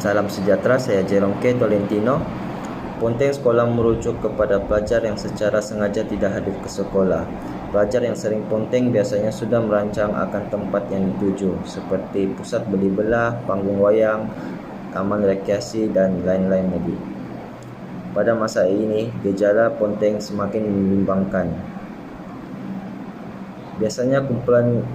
Salam sejahtera, saya Jerome K. Tolentino. Ponteng sekolah merujuk kepada pelajar yang secara sengaja tidak hadir ke sekolah. Pelajar yang sering ponteng biasanya sudah merancang akan tempat yang dituju, seperti pusat beli belah, panggung wayang, taman rekreasi, dan lain-lain lagi. Pada masa ini, gejala ponteng semakin membimbangkan. Biasanya kumpulan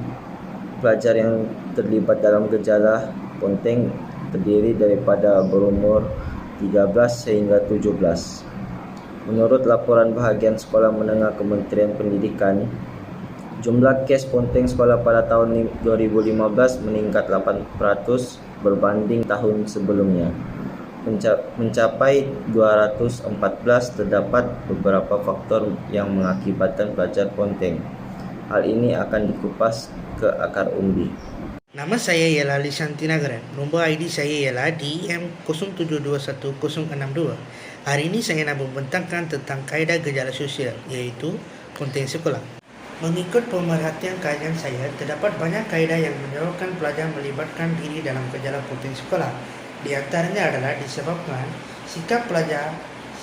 pelajar yang terlibat dalam gejala ponteng terdiri daripada berumur 13 sehingga 17. Menurut laporan bahagian sekolah menengah Kementerian Pendidikan, jumlah kes ponteng sekolah pada tahun 2015 meningkat 8% berbanding tahun sebelumnya. Mencapai 214, terdapat beberapa faktor yang mengakibatkan pelajar ponteng. Hal ini akan dikupas ke akar umbi. Nama saya ialah Lisanti Nagaran. Nombor ID saya ialah DEM07211062. Hari ini saya nak membentangkan tentang kaedah gejala sosial, iaitu ponteng sekolah. Mengikut pemerhatian kajian saya, terdapat banyak kaedah yang menyebabkan pelajar melibatkan diri dalam gejala ponteng sekolah. Di antaranya adalah disebabkan sikap pelajar,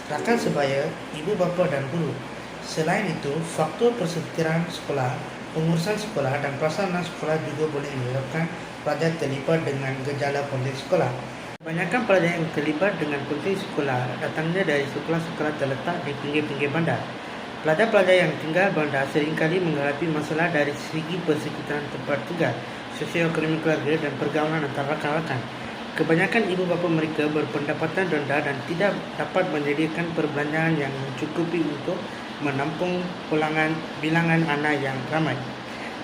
rakan sebaya, ibu bapa dan guru. Selain itu, faktor persetiran sekolah, pengurusan sekolah dan pelaksanaan sekolah juga boleh menyebabkan pelajar terlibat dengan gejala ponteng sekolah. Kebanyakan pelajar yang terlibat dengan ponteng sekolah datangnya dari sekolah-sekolah terletak di pinggir-pinggir bandar. Pelajar-pelajar yang tinggal bandar seringkali menghadapi masalah dari segi persekitaran tempat tinggal, sosioekonomi keluarga dan pergaulan antara rakan-rakan. Kebanyakan ibu bapa mereka berpendapatan rendah dan tidak dapat menyediakan perbelanjaan yang mencukupi untuk menampung bilangan anak yang ramai.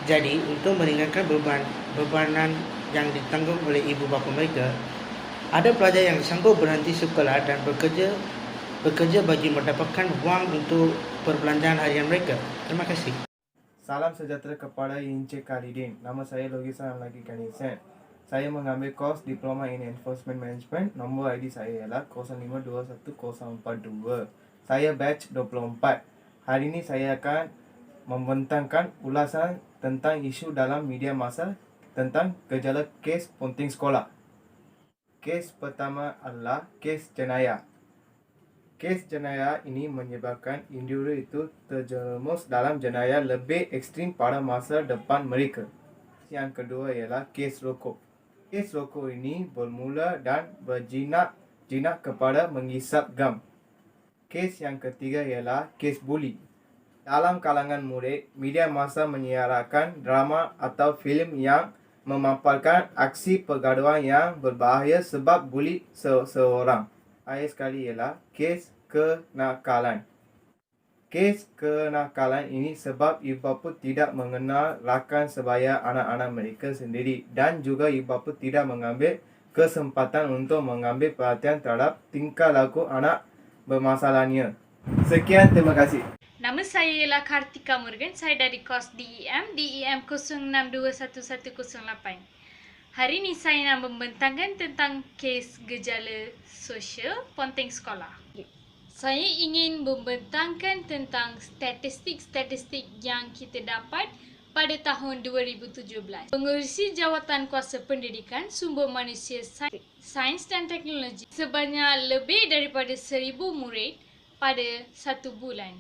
Jadi, untuk meringankan bebanan yang ditanggung oleh ibu bapa mereka, ada pelajar yang sanggup berhenti sekolah dan bekerja bagi mendapatkan wang untuk perbelanjaan harian mereka. Terima kasih. Salam sejahtera kepada Encik Khalidin. Nama saya Logisan Lagi Kanisen. Saya mengambil kos Diploma in Enforcement Management. Nombor ID saya ialah 05211042. Saya batch 24. Hari ini saya akan membentangkan ulasan tentang isu dalam media masa tentang gejala kes ponteng sekolah. Kes pertama adalah kes jenayah. Kes jenayah ini menyebabkan individu itu terjerumus dalam jenayah lebih ekstrim pada masa depan mereka. Yang kedua ialah kes rokok. Kes rokok ini bermula dan berjinak kepada menghisap gam. Kes yang ketiga ialah kes buli. Dalam kalangan murid, media massa menyiarkan drama atau filem yang memaparkan aksi pergaduhan yang berbahaya sebab buli seseorang. Akhir sekali ialah kes kenakalan. Kes kenakalan ini sebab ibu bapa tidak mengenal rakan sebaya anak-anak mereka sendiri dan juga ibu bapa tidak mengambil kesempatan untuk mengambil perhatian terhadap tingkah laku anak bermasalahnya. Sekian, terima kasih. Nama saya ialah Kartika Murugan. Saya dari kos DEM 06211108. Hari ini saya nak membentangkan tentang kes gejala sosial ponteng sekolah. Saya ingin membentangkan tentang statistik-statistik yang kita dapat pada tahun 2017. Pengerusi Jawatan Kuasa Pendidikan, Sumber Manusia Sains dan Teknologi sebanyak lebih daripada 1,000 murid pada 1 bulan.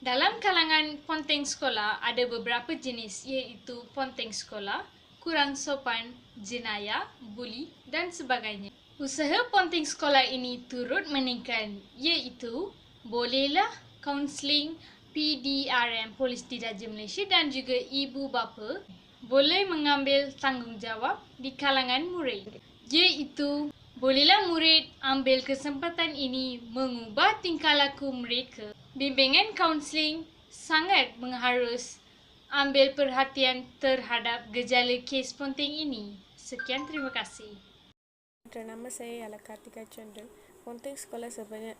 Dalam kalangan ponteng sekolah ada beberapa jenis, iaitu ponteng sekolah, kurang sopan, jenayah, buli dan sebagainya. Usaha ponteng sekolah ini turut meningkat, iaitu bolehlah kaunseling PDRM Polis Diraja Malaysia dan juga ibu bapa boleh mengambil tanggungjawab di kalangan murid, iaitu bolehlah murid ambil kesempatan ini mengubah tingkah laku mereka. Bimbingan kaunseling sangat mengharus ambil perhatian terhadap gejala kes ponteng ini. Sekian, terima kasih. Nama saya ialah Kartika Chandra. Ponteng sekolah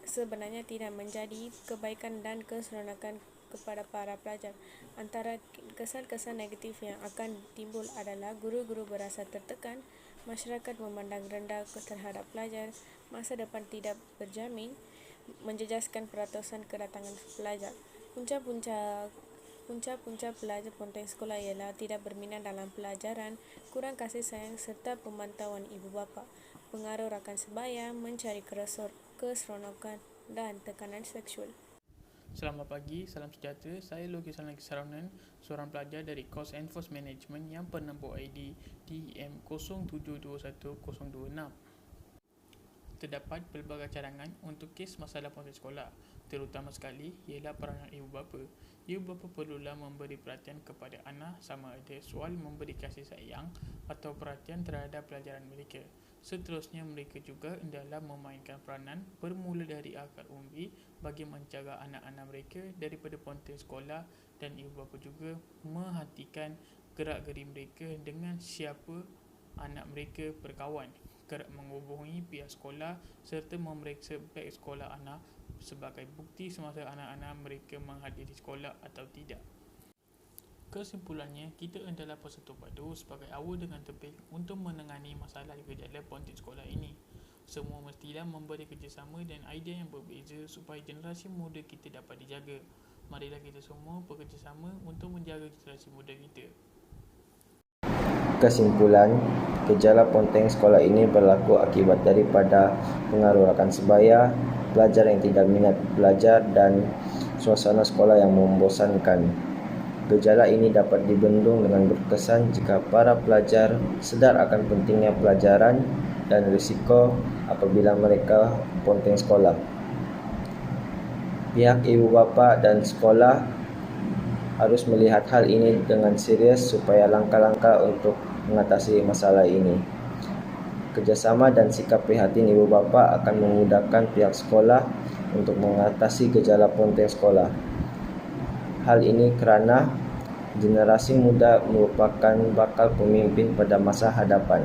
sebenarnya tidak menjadi kebaikan dan keseronokan kepada para pelajar. Antara kesan-kesan negatif yang akan timbul adalah guru-guru berasa tertekan, masyarakat memandang rendah terhadap pelajar, masa depan tidak berjamin, menjejaskan peratusan kedatangan pelajar. Punca-punca Punca-punca pelajar ponteng sekolah ialah tidak berminat dalam pelajaran, kurang kasih sayang serta pemantauan ibu bapa, pengaruh rakan sebaya, mencari keseronokan dan tekanan seksual. Selamat pagi, salam sejahtera. Saya Lukisan Lagi Saranan, seorang pelajar dari kos Enforcement Management yang penembuk ID DEM0721-026. Terdapat pelbagai cadangan untuk kes masalah ponteng sekolah, terutama sekali ialah peranan ibu bapa. Ibu bapa perlulah memberi perhatian kepada anak sama ada soal memberi kasih sayang atau perhatian terhadap pelajaran mereka. Seterusnya, mereka juga hendaklah memainkan peranan bermula dari akar umbi bagi menjaga anak-anak mereka daripada ponteng sekolah, dan ibu bapa juga merhatikan gerak-geri mereka dengan siapa anak mereka berkawan, kerap menghubungi pihak sekolah serta memeriksa beg sekolah anak sebagai bukti semasa anak-anak mereka menghadiri sekolah atau tidak. Kesimpulannya, kita hendaklah bersatu padu sebagai awal dengan tebing untuk menangani masalah gejala ponteng sekolah ini. Semua mestilah memberi kerjasama dan idea yang berbeza supaya generasi muda kita dapat dijaga. Marilah kita semua bekerjasama untuk menjaga generasi muda kita. Kesimpulan, gejala ponteng sekolah ini berlaku akibat daripada pengaruh rakan sebaya, pelajar yang tidak minat belajar, dan suasana sekolah yang membosankan. Gejala ini dapat dibendung dengan berkesan jika para pelajar sedar akan pentingnya pelajaran dan risiko apabila mereka ponteng sekolah. Pihak ibu bapa dan sekolah harus melihat hal ini dengan serius supaya langkah-langkah untuk mengatasi masalah ini. Kerjasama dan sikap prihatin ibu bapa akan memudahkan pihak sekolah untuk mengatasi gejala ponteng sekolah. Hal ini kerana generasi muda merupakan bakal pemimpin pada masa hadapan.